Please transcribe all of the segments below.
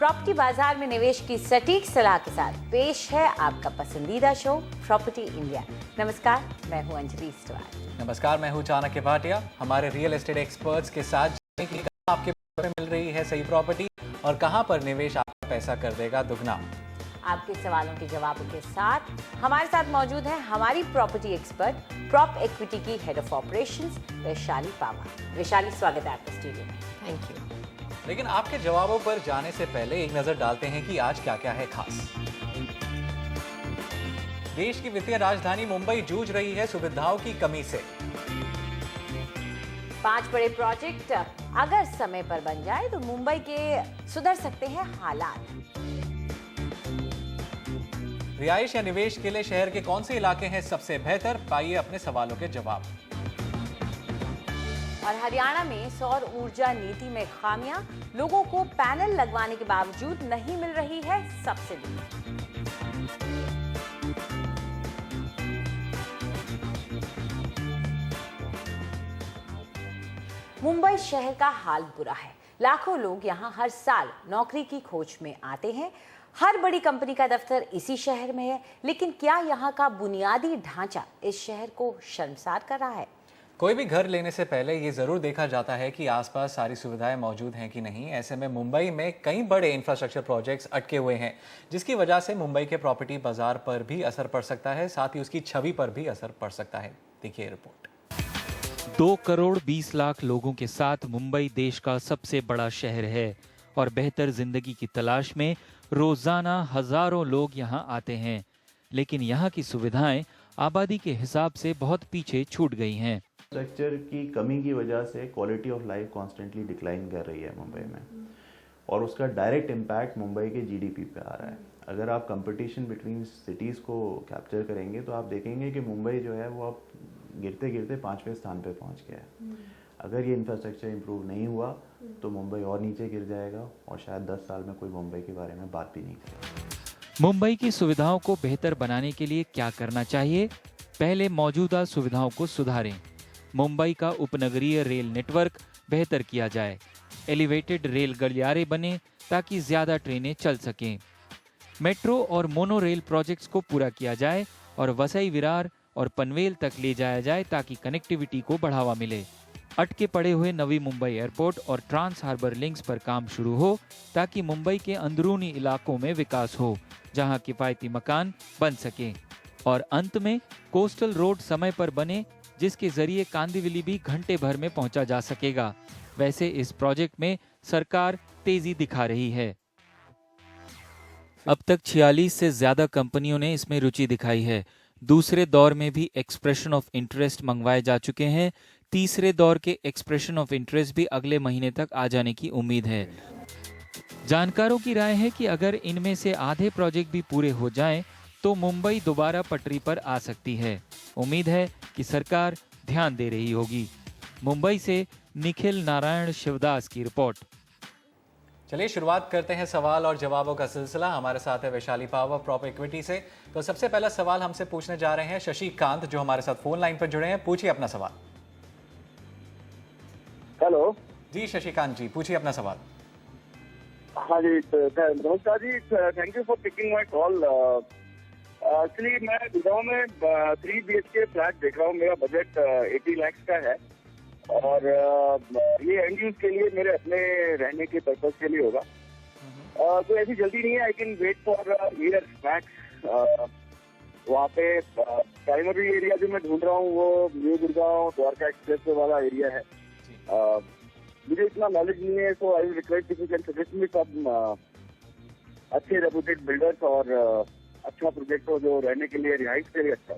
Property बाजार में निवेश की सटीक सलाह के साथ पेश है आपका पसंदीदा शो प्रॉपर्टी इंडिया। नमस्कार, मैं हूं अंजलि इस्टवाल। नमस्कार, मैं हूं चाणक्य भाटिया। हमारे रियल एस्टेट एक्सपर्ट्स के साथ जानने के लिए कहां आपके में मिल रही है सही प्रॉपर्टी और कहां पर निवेश आपका पैसा कर देगा दुगना। आपके सवालों के जवाबों के साथ हमारे साथ मौजूद है हमारी प्रॉपर्टी एक्सपर्ट प्रॉप इक्विटी की हेड ऑफ ऑपरेशंस वैशाली पावा। वैशाली, स्वागत है आपका स्टूडियो में। Thank you. लेकिन आपके जवाबों पर जाने से पहले एक नजर डालते हैं कि आज क्या क्या है खास। देश की वित्तीय राजधानी मुंबई जूझ रही है सुविधाओं की कमी से। 5 बड़े प्रोजेक्ट अगर समय पर बन जाए तो मुंबई के सुधर सकते हैं हालात। रिहाइश या निवेश के लिए शहर के कौन से इलाके हैं सबसे बेहतर, पाइए अपने सवालों के जवाब। और हरियाणा में सौर ऊर्जा नीति में खामियां, लोगों को पैनल लगवाने के बावजूद नहीं मिल रही है सब्सिडी। मुंबई शहर का हाल बुरा है। लाखों लोग यहां हर साल नौकरी की खोज में आते हैं। हर बड़ी कंपनी का दफ्तर इसी शहर में है, लेकिन क्या यहां का बुनियादी ढांचा इस शहर को शर्मसार कर रहा है? कोई भी घर लेने से पहले ये जरूर देखा जाता है कि आसपास सारी सुविधाएं मौजूद हैं कि नहीं। ऐसे में मुंबई में कई बड़े इंफ्रास्ट्रक्चर प्रोजेक्ट्स अटके हुए हैं, जिसकी वजह से मुंबई के प्रॉपर्टी बाजार पर भी असर पड़ सकता है, साथ ही उसकी छवि पर भी असर पड़ सकता है। देखिए रिपोर्ट। 2 करोड़ 20 लाख लोगों के साथ मुंबई देश का सबसे बड़ा शहर है और बेहतर जिंदगी की तलाश में रोजाना हजारों लोग यहां आते हैं। लेकिन यहां की सुविधाएं आबादी के हिसाब से बहुत पीछे छूट गई हैं। स्ट्रक्चर की कमी की वजह से quality of life constantly decline कर रही है मुंबई में, और उसका डायरेक्ट इम्पैक्ट मुंबई के जीडीपी पे आ रहा है। अगर आप कंपटीशन बिटवीन सिटीज़ को कैप्चर करेंगे तो आप देखेंगे कि मुंबई जो है वो अब गिरते गिरते 5वें स्थान पे पहुंच गया है। अगर ये इंफ्रास्ट्रक्चर इंप्रूव नहीं हुआ तो मुंबई और नीचे गिर जाएगा और शायद 10 साल में कोई मुंबई के बारे में बात भी नहीं करेगा। मुंबई की सुविधाओं को बेहतर बनाने के लिए क्या करना चाहिए? पहले मौजूदा सुविधाओं को सुधारें। मुंबई का उपनगरीय रेल नेटवर्क बेहतर किया जाए। एलिवेटेड रेल गलियारे बने ताकि ज्यादा ट्रेनें चल सकें। मेट्रो और मोनो रेल प्रोजेक्ट्स को पूरा किया जाए और वसई विरार और पनवेल तक ले जाया जाए ताकि कनेक्टिविटी को बढ़ावा मिले। अटके पड़े हुए नवी मुंबई एयरपोर्ट और ट्रांस हार्बर लिंक्स पर काम शुरू हो ताकि मुंबई के अंदरूनी इलाकों में विकास हो, जहां किफायती मकान बन सके। और अंत में कोस्टल रोड समय पर बने, जिसके जरिए कांदिवली भी घंटे भर में पहुंचा जा सकेगा। वैसे इस प्रोजेक्ट में सरकार तेजी दिखा रही है। अब तक 46 से ज्यादा कंपनियों ने इसमें रुचि दिखाई है। दूसरे दौर में भी एक्सप्रेशन ऑफ इंटरेस्ट मंगवाए जा चुके हैं। तीसरे दौर के एक्सप्रेशन ऑफ इंटरेस्ट भी अगले महीने तक आ जाने की उम्मीद है। जानकारों की राय है कि अगर इनमें से आधे प्रोजेक्ट भी पूरे हो जाएं, तो मुंबई दोबारा पटरी पर आ सकती है। उम्मीद है कि सरकार ध्यान दे रही होगी। मुंबई से निखिल नारायण शिवदास की रिपोर्ट। चलिए शुरुआत करते हैं सवाल और जवाबों का सिलसिला। हमारे साथ है वैशाली पावा प्रॉप इक्विटी से। तो सबसे पहला सवाल हमसे पूछने जा रहे हैं शशिकांत, जो हमारे साथ फोन लाइन पर जुड़े हैं। पूछिए अपना सवाल। हेलो जी शशिकांत जी, पूछिए अपना सवाल। हाँ जी, नमस्कार जी, thank you for picking my call. Actually मैं गुड़गांव में 3 BHK फ्लैट देख रहा हूँ। मेरा बजट 80 लाख का है और ये एंड यूज के लिए, मेरे अपने रहने के पर्पज के लिए होगा। तो ऐसी जल्दी नहीं है, I can wait for year max. वहाँ पे प्राइमरी एरिया जो मैं ढूंढ रहा हूँ वो न्यू गुड़गांव द्वारका एक्सप्रेस वाला एरिया है। मुझे इतना नॉलेज नहीं है, so I will request if you can suggest me some अच्छे रेप्यूटेड बिल्डर्स और अच्छा प्रोजेक्ट हो जो रहने के लिए, रिहाइश के लिए अच्छा।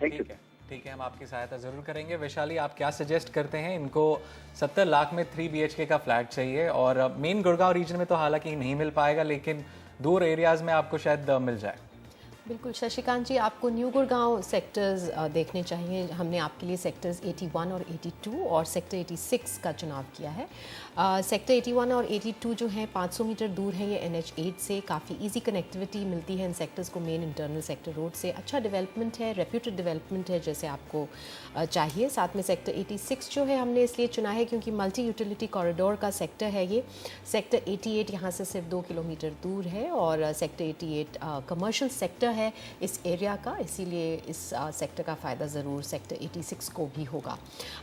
Thank you. ठीक है, हम आपकी सहायता जरूर करेंगे। वैशाली, आप क्या सजेस्ट करते हैं? इनको 70 लाख में 3 BHK का फ्लैट चाहिए और मेन गुड़गांव रीजन में तो हालांकि नहीं मिल पाएगा, लेकिन दूर एरियाज में आपको शायद मिल जाए। बिल्कुल शशिकांत जी, आपको न्यू गुड़गांव सेक्टर्स देखने चाहिए। हमने आपके लिए सेक्टर्स 81 और 82 और सेक्टर 86 का चुनाव किया है। सेक्टर 81 और 82 जो हैं 500 मीटर दूर है ये NH8 से। काफ़ी इजी कनेक्टिविटी मिलती है इन सेक्टर्स को मेन इंटरनल सेक्टर रोड से। अच्छा डेवलपमेंट है, रेप्यूटेड डेवलपमेंट है जैसे आपको चाहिए। साथ में सेक्टर 86 जो है हमने इसलिए चुना है क्योंकि मल्टी यूटिलिटी कॉरिडोर का सेक्टर है ये। सेक्टर 88 यहाँ से सिर्फ 2 किलोमीटर दूर है और सेक्टर 88 कमर्शियल सेक्टर है इस एरिया का, इसीलिए इस सेक्टर का फ़ायदा ज़रूर सेक्टर 86 को भी होगा।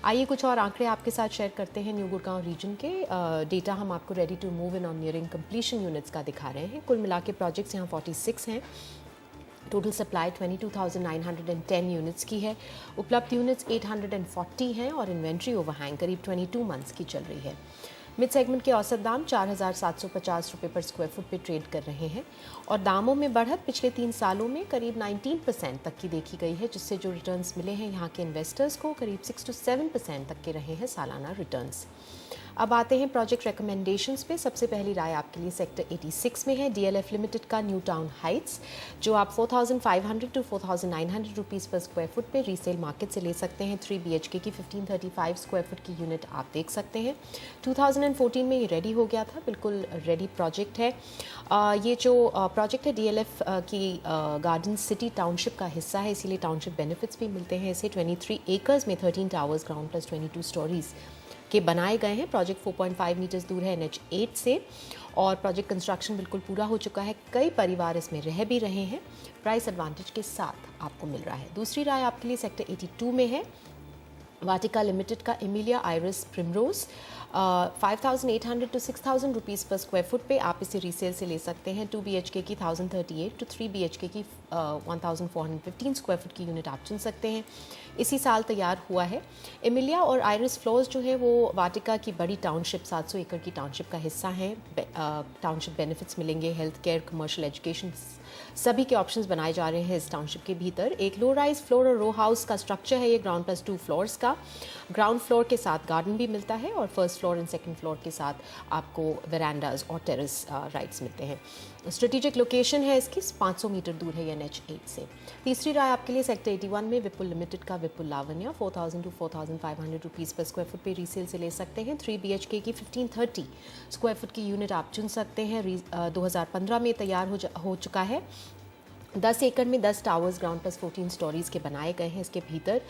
आइए कुछ और आंकड़े आपके साथ शेयर करते हैं न्यू गुड़गांव रीजन के। डेटा हम आपको रेडी टू मूव इन और नियरिंग कंप्लीशन यूनिट्स का दिखा रहे हैं। कुल मिला के प्रोजेक्ट्स यहाँ 46 हैं। टोटल सप्लाई 22,910 यूनिट्स की है। उपलब्ध यूनिट्स 840 हैं और इन्वेंट्री ओवरहैंग करीब 22 मंथ्स की चल रही है। मिड सेगमेंट के औसत दाम 4,750 रुपये पर स्क्वायर फुट पे ट्रेड कर रहे हैं और दामों में बढ़त पिछले 3 सालों में करीब 19% तक की देखी गई है, जिससे जो रिटर्न्स मिले हैं यहाँ के इन्वेस्टर्स को करीब 6 to 7% तक के रहे हैं सालाना रिटर्न्स। अब आते हैं प्रोजेक्ट रिकमेंडेशंस पे। सबसे पहली राय आपके लिए सेक्टर 86 में है DLF लिमिटेड का न्यू टाउन हाइट्स, जो आप 4,500 to 4,900 रुपीज़ पर स्क्वायर फुट पे रीसेल मार्केट से ले सकते हैं। 3 BHK की 1535 स्क्वायर फुट की यूनिट आप देख सकते हैं। 2014 में ये रेडी हो गया था, बिल्कुल रेडी प्रोजेक्ट है। ये जो प्रोजेक्ट है DLF की गार्डन सिटी टाउनशिप का हिस्सा है, इसीलिए टाउनशिप बेनिफिट्स भी मिलते हैं इसे। 23 एकर्स में 13 टावर्स ग्राउंड प्लस 22 स्टोरीज़ के बनाए गए हैं। प्रोजेक्ट 4.5 मीटर्स दूर है NH8 से और प्रोजेक्ट कंस्ट्रक्शन बिल्कुल पूरा हो चुका है। कई परिवार इसमें रह भी रहे हैं। प्राइस एडवांटेज के साथ आपको मिल रहा है। दूसरी राय आपके लिए सेक्टर 82 में है वाटिका लिमिटेड का Emilia iris primrose. 5,800 to 6,000 rupees पर स्क्वायर फुट पे आप इसे रीसेल से ले सकते हैं। 2 BHK की 1,038 to 3 BHK की 1,415 स्क्वायर फुट की यूनिट आप चुन सकते हैं। इसी साल तैयार हुआ है। एमिलिया और आइरिस फ्लोर्स जो है वो वाटिका की बड़ी टाउनशिप 700 एकड़ की टाउनशिप का हिस्सा है। टाउनशिप बेनिफिट्स मिलेंगे, हेल्थ केयर, कमर्शियल एजुकेशन, सभी के ऑप्शंस बनाए जा रहे हैं इस टाउनशिप के भीतर। एक लो राइज फ्लोर और रो हाउस का स्ट्रक्चर है ये, ग्राउंड प्लस 2 फ्लोर्स का। ग्राउंड फ्लोर के साथ गार्डन भी मिलता है और first floor and second floor के साथ आपको वेरांडाज और टेरेस राइट्स मिलते हैं। स्ट्रेटेजिक लोकेशन है इसकी, 500 मीटर दूर है NH8 से। तीसरी राय आपके लिए सेक्टर 81 में विपुल लिमिटेड का विपुल लावण्या 4,000 to 4,500 रुपीज़ पर स्क्वायर फुट पे रीसेल से ले सकते हैं। 3 BHK की 1530 स्क्वायर फुट की यूनिट आप चुन सकते हैं। 2015 में तैयार हो चुका है। 10 एकड़ में 10 टावर्स ग्राउंड प्लस 14 स्टोरीज़ के बनाए गए हैं। इसके भीतर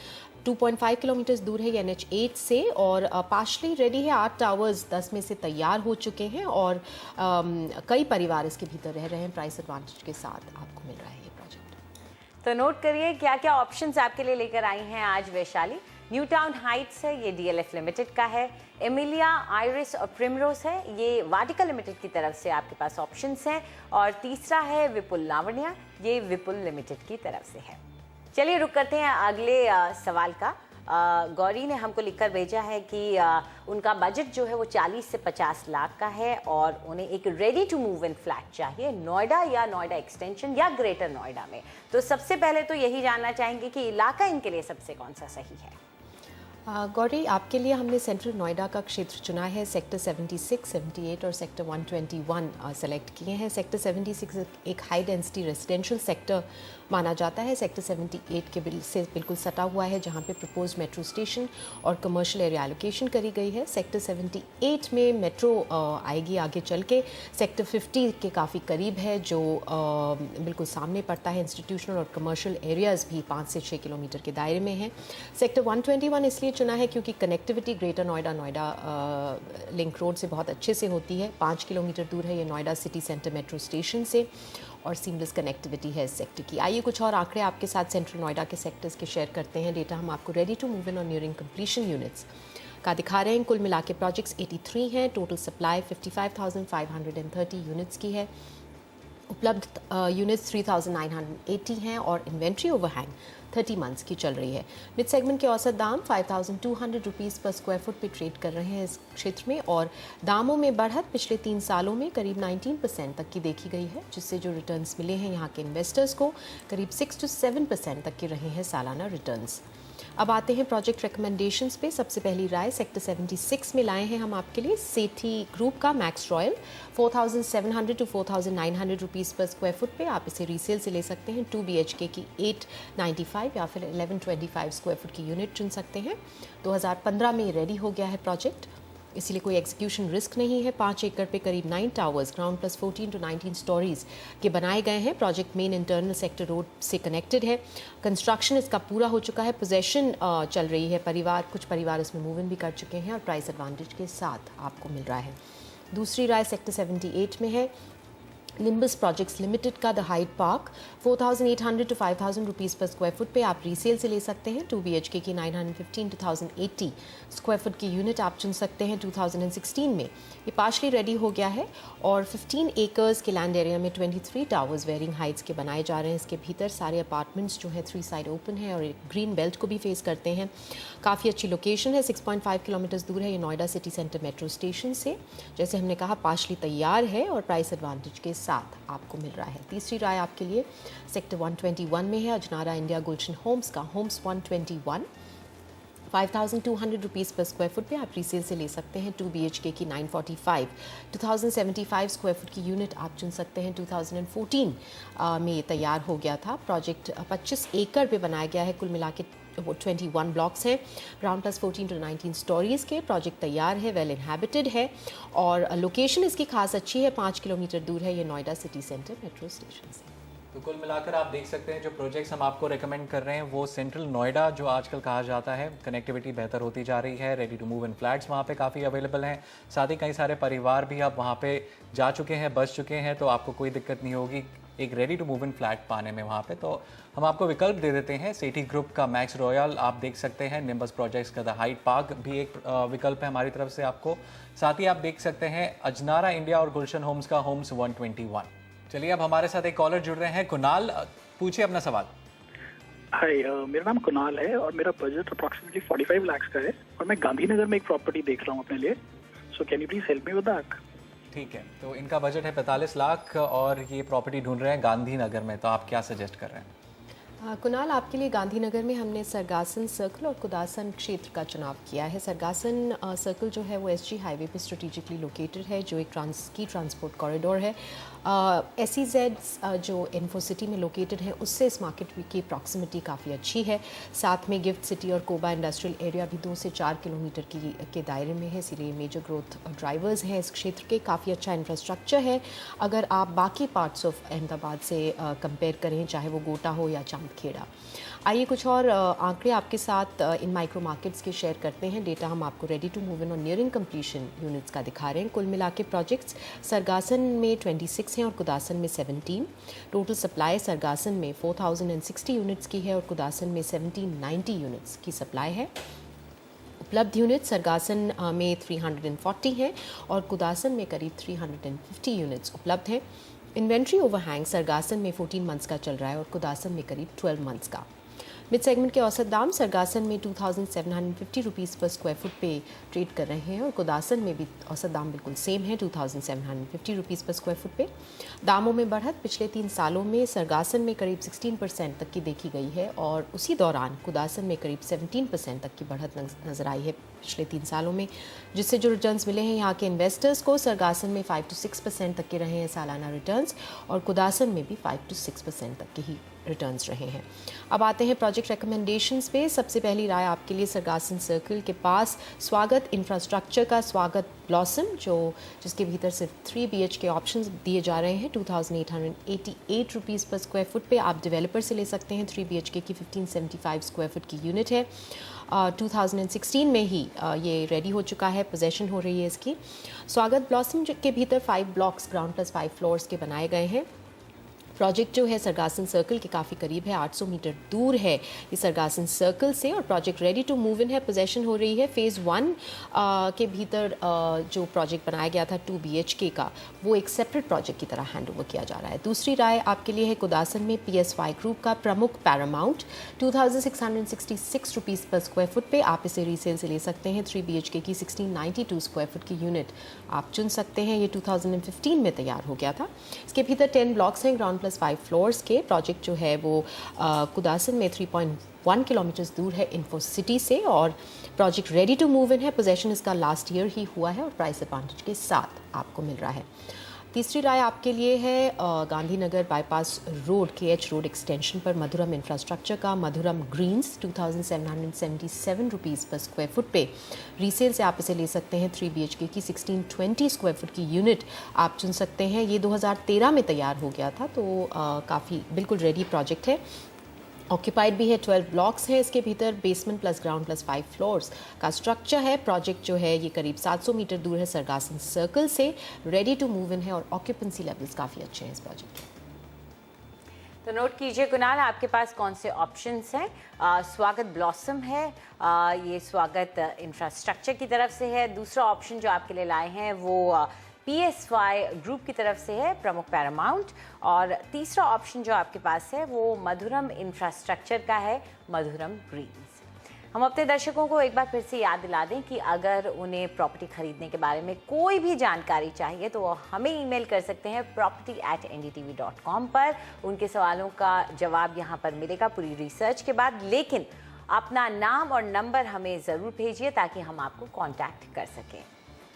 2.5 किलोमीटर दूर है NH8 से और पार्शली रेडी है। 8 टावर्स 10 में से तैयार हो चुके हैं और कई परिवार इसके भीतर रह रहे हैं। प्राइस एडवांटेज के साथ आपको मिल रहा है ये प्रोजेक्ट। तो नोट करिए क्या क्या ऑप्शंस आपके लिए लेकर आई हैं आज वैशाली। न्यू टाउन हाइट्स है, ये DLF लिमिटेड का है। एमिलिया आइरिस और प्रिमरोज है, ये वाटिका लिमिटेड की तरफ से आपके पास ऑप्शंस हैं। और तीसरा है विपुल लावण्या, ये विपुल लिमिटेड की तरफ से है। चलिए रुक करते हैं अगले सवाल का। गौरी ने हमको लिखकर भेजा है कि उनका बजट जो है वो 40 से 50 लाख का है और उन्हें एक ready to move in flat चाहिए, नोएडा या नोएडा एक्सटेंशन या ग्रेटर नोएडा में। तो सबसे पहले तो यही जानना चाहेंगे कि इलाका इनके लिए सबसे कौन सा सही है। गौरी, आपके लिए हमने सेंट्रल नोएडा का क्षेत्र चुना है। सेक्टर 76, 78 और सेक्टर 121 सेलेक्ट किए हैं। सेक्टर 76 एक हाई डेंसिटी रेजिडेंशियल सेक्टर माना जाता है। सेक्टर 78 के से बिल्कुल सटा हुआ है, जहां पे प्रपोज मेट्रो स्टेशन और कमर्शियल एरिया एलोकेशन करी गई है। सेक्टर 78 में मेट्रो आएगी आगे चल के। सेक्टर 50 के काफ़ी करीब है, जो बिल्कुल सामने पड़ता है। इंस्टीट्यूशनल और कमर्शियल एरियाज़ भी 5 से 6 किलोमीटर के दायरे में हैं। सेक्टर 121 इसलिए चुना है क्योंकि connectivity greater Noida link road से बहुत अच्छे से होती है। 5 किलोमीटर दूर है ये Noida city centre metro station से और सीमलेस कनेक्टिविटी है इस सेक्टर की। आइए कुछ और आंकड़े आपके साथ सेंट्रल नोएडा के सेक्टर्स के शेयर करते हैं। डेटा हम आपको रेडी टू मूव इन और नियरिंग कंप्लीशन यूनिट्स का दिखा रहे हैं। कुल मिला के प्रोजेक्ट्स 83 हैं। टोटल सप्लाई 55,530 यूनिट्स की है। उपलब्ध यूनिट्स 3,980 हैं और इन्वेंट्री ओवरहैंग 30 मंथ्स की चल रही है। मिड सेगमेंट के औसत दाम 5,200 रुपीज़ पर स्क्वायर फुट पे ट्रेड कर रहे हैं इस क्षेत्र में और दामों में बढ़त पिछले 3 सालों में करीब 19% तक की देखी गई है, जिससे जो रिटर्न्स मिले हैं यहाँ के इन्वेस्टर्स को करीब 6 to 7% तक के रहे हैं सालाना रिटर्न्स। अब आते हैं प्रोजेक्ट रिकमेंडेशंस पे। सबसे पहली राय सेक्टर 76 में लाए हैं हम आपके लिए सेठी ग्रुप का मैक्स रॉयल 4,700 to 4,900 रुपीज़ पर स्क्वायर फुट पे आप इसे रीसेल से ले सकते हैं। 2 BHK की 895 या फिर 1125 स्क्वायर फुट की यूनिट चुन सकते हैं। 2015 में रेडी हो गया है प्रोजेक्ट, इसीलिए कोई एग्जीक्यूशन रिस्क नहीं है। 5 एकड़ पे करीब 9 towers ground plus 14 to 19 stories के बनाए गए हैं। Project main internal sector road से कनेक्टेड है। कंस्ट्रक्शन इसका पूरा हो चुका है। पोजेशन चल रही है। कुछ परिवार इसमें मूव इन भी कर चुके हैं और प्राइस एडवांटेज के साथ आपको मिल रहा है। दूसरी राय सेक्टर 78 में है निम्बस प्रोजेक्ट्स लिमिटेड का the Hyde Park 4,800 to 5,000 rupees पर स्क्वायर फुट पे आप रीसेल से ले सकते हैं। 2 BHK की 915 to 1,080 स्क्वायर फुट की यूनिट आप चुन सकते हैं। 2016 में ये पार्शली रेडी हो गया है और 15 एकर्स के लैंड एरिया में 23 टावर्स वेरिंग हाइट्स के बनाए जा रहे हैं। इसके भीतर सारे अपार्टमेंट्स जो है 3 साइड ओपन है और एक ग्रीन बेल्ट को भी फेस करते हैं। काफ़ी अच्छी लोकेशन है। 6.5 किलोमीटर्स दूर है ये Noida city centre metro station से। जैसे हमने कहा पार्शली तैयार है और प्राइस एडवांटेज के साथ आपको मिल रहा है। तीसरी राय आपके लिए सेक्टर 121 में है अजनारा इंडिया गुलशन होम्स का होम्स 121 5,200 रुपीज़ पर स्क्वायर फुट पे आप रीसेल से ले सकते हैं। 2 BHK की 945 2,075 स्क्वायर फुट की यूनिट आप चुन सकते हैं। 2014 में ये तैयार हो गया था। प्रोजेक्ट 25 एकड़ पे बनाया गया है। कुल मिला के 21 ब्लॉक्स हैं। ग्राउंड प्लस 14 to 19 स्टोरीज़ के। प्रोजेक्ट तैयार है, वेल इनहैबिटेड है और लोकेशन इसकी खास अच्छी है। 5 किलोमीटर दूर है ये Noida city centre metro station से। तो कुल मिलाकर आप देख सकते हैं जो प्रोजेक्ट्स हम आपको रेकमेंड कर रहे हैं वो सेंट्रल नोएडा जो आजकल कहा जाता है, कनेक्टिविटी बेहतर होती जा रही है। Ready to move in flats वहाँ पे काफ़ी अवेलेबल हैं। साथ ही कई सारे परिवार भी अब वहाँ पे जा चुके हैं, बस चुके हैं, तो आपको कोई दिक्कत नहीं होगी एक ready to move in flat पाने में वहाँ पे। तो हम आपको विकल्प दे देते हैं। सेठी ग्रुप का मैक्स रॉयल आप देख सकते हैं। निम्बस प्रोजेक्ट्स का द हाइड पार्क भी एक विकल्प है हमारी तरफ से आपको। साथ ही आप देख सकते हैं अजनारा इंडिया और गुलशन होम्स का होम्स 121। चलिए अब हमारे साथ एक कॉलर जुड़ रहे हैं। कुणाल, पूछिए अपना सवाल। हाय, मेरा नाम कुणाल है और मेरा बजट अप्रॉक्सीमेटली 45 लाख का है और मैं गांधीनगर में एक प्रॉपर्टी देख रहा हूँ अपने लिए। So can you please help me with that? ठीक है, तो इनका बजट है 45 लाख और ये प्रॉपर्टी ढूंढ रहे हैं गांधीनगर में, तो आप क्या सजेस्ट कर रहे हैं? कुणाल, आपके लिए गांधीनगर में हमने सरगासन सर्कल और कुदासन क्षेत्र का चुनाव किया है। सरगासन सर्कल जो है वो SG हाईवे पे स्ट्रेटेजिकली लोकेटेड है जो एक ट्रांसपोर्ट कॉरिडोर है। SEZ जो इन्फोसिटी में लोकेटेड है उससे इस मार्केट की प्रॉक्सिमिटी काफ़ी अच्छी है। साथ में गिफ्ट सिटी और कोबा इंडस्ट्रियल एरिया भी 2 से 4 किलोमीटर के दायरे में है, इसीलिए मेजर ग्रोथ ड्राइवर्स हैं इस क्षेत्र के। काफ़ी अच्छा इंफ्रास्ट्रक्चर है अगर आप बाकी पार्ट्स ऑफ अहमदाबाद से कंपेयर करें, चाहे वो गोटा हो या चांदखेड़ा। आइए कुछ और आंकड़े आपके साथ इन माइक्रो मार्केट्स के शेयर करते हैं। डेटा हम आपको रेडी टू मूव इन और नियरिंग कंप्लीशन यूनिट्स का दिखा रहे हैं। कुल मिला के प्रोजेक्ट्स सरगासन में 26 हैं और कुदासन में 17। टोटल सप्लाई सरगासन में 4,060 यूनिट्स की है और कुदासन में 1,790 यूनिट्स की सप्लाई है। उपलब्ध यूनिट सरगासन में 340 हैं और कुदासन में करीब 350 यूनिट्स उपलब्ध हैं। इन्वेंट्री ओवरहैंग सरगासन में 14 मंथ्स का चल रहा है और कुदासन में करीब 12 मंथ्स का। मिड सेगमेंट के औसत दाम सरगासन में 2,750 रुपीज़ पर स्क्वायर फुट पे ट्रेड कर रहे हैं और कुदासन में भी औसत दाम बिल्कुल सेम है 2,750 रुपीज़ पर स्क्वायर फुट पे। दामों में बढ़त पिछले 3 सालों में सरगासन में करीब 16% तक की देखी गई है और उसी दौरान कुदासन में करीब 17% तक की बढ़त नज़र आई है पिछले 3 सालों में, जिससे जो रिटर्न्स मिले हैं यहाँ के इन्वेस्टर्स को सरगासन में 5 to 6% तक के रहे हैं सालाना रिटर्न्स और कुदासन में भी 5 to 6% तक के ही रिटर्न्स रहे हैं। अब आते हैं प्रोजेक्ट रिकमेंडेशंस पे। सबसे पहली राय आपके लिए सरगासन सर्कल के पास स्वागत इंफ्रास्ट्रक्चर का स्वागत ब्लॉसम जिसके भीतर सिर्फ 3 BHK ऑप्शंस दिए जा रहे हैं। 2,888 रुपीज़ पर स्क्वायर फुट पे आप डेवलपर से ले सकते हैं। 3 BHK की 1,575 स्क्वायर फुट की यूनिट है। 2016 में ही ये रेडी हो चुका है, पोजेशन हो रही है इसकी। स्वागत ब्लॉसम के भीतर 5 ब्लॉक्स ग्राउंड प्लस 5 फ्लोर्स के बनाए गए हैं। प्रोजेक्ट जो है सरगासन सर्कल के काफ़ी करीब है, 800 मीटर दूर है ये सरगासन सर्कल से और project ready to move in है, पोजेशन हो रही है। फ़ेज़ 1 के भीतर जो प्रोजेक्ट बनाया गया था 2 BHK का, वो एक सेपरेट प्रोजेक्ट की तरह हैंड ओवर किया जा रहा है। दूसरी राय आपके लिए है कुदासन में PSY ग्रुप का प्रमुख पैरामाउंट 2,666 रुपीज़ पर स्क्वायर फुट पे आप इसे रीसेल से ले सकते हैं। 3 BHK की 1,692 स्क्वायर फुट की यूनिट आप चुन सकते हैं। ये 2015 में तैयार हो गया था। इसके भीतर 10 ब्लॉक्स हैं, ग्राउंड प्लस 5 फ्लोर्स के प्रोजेक्ट जो है वो कुदासन में 3.1 किलोमीटर्स दूर है इन्फो सिटी से, और project ready to move in है। पोजेशन इसका लास्ट ईयर ही हुआ है और प्राइस एडवांटेज के साथ आपको मिल रहा है। तीसरी राय आपके लिए है Gandhinagar bypass road KH road extension पर मधुरम इंफ्रास्ट्रक्चर का मधुरम ग्रीन्स 2777 रुपीज़ पर स्क्वायर फुट पे रीसेल से आप इसे ले सकते हैं। 3 BHK की 1620 स्क्वायर फुट की यूनिट आप चुन सकते हैं। ये 2013 में तैयार हो गया था, तो काफ़ी बिल्कुल रेडी प्रोजेक्ट है। ऑक्यूपाइड भी है, 12 ब्लॉक्स हैं इसके भीतर, basement plus ground plus 5 floors का स्ट्रक्चर है। प्रोजेक्ट जो है ये करीब 700 मीटर दूर है सरगासन सर्कल से, रेडी टू मूव इन है और ऑक्यूपेंसी लेवल्स काफ़ी अच्छे हैं इस प्रोजेक्ट के। तो नोट कीजिए कुणाल, आपके पास कौन से ऑप्शंस हैं। स्वागत ब्लॉसम है, ये स्वागत इंफ्रास्ट्रक्चर की तरफ से है। दूसरा ऑप्शन जो आपके लिए लाए हैं वो PSY ग्रुप की तरफ से है, प्रमुख पैरामाउंट। और तीसरा ऑप्शन जो आपके पास है वो मधुरम इंफ्रास्ट्रक्चर का है, मधुरम ग्रीन्स। हम अपने दर्शकों को एक बार फिर से याद दिला दें कि अगर उन्हें प्रॉपर्टी खरीदने के बारे में कोई भी जानकारी चाहिए तो वो हमें ईमेल कर सकते हैं property@ndtv.com पर। उनके सवालों का जवाब यहाँ पर मिलेगा पूरी रिसर्च के बाद, लेकिन अपना नाम और नंबर हमें ज़रूर भेजिए ताकि हम आपको कॉन्टैक्ट कर सकें।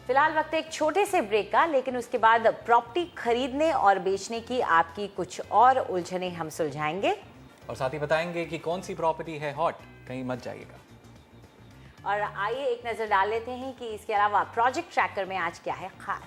फिलहाल वक्त एक छोटे से ब्रेक का, लेकिन उसके बाद प्रॉपर्टी खरीदने और बेचने की आपकी कुछ और उलझने हम सुलझाएंगे और साथ ही बताएंगे कि कौन सी प्रॉपर्टी है हॉट, कहीं मत जाइएगा। और आइए एक नज़र डाल लेते हैं कि इसके अलावा प्रोजेक्ट ट्रैकर में आज क्या है खास।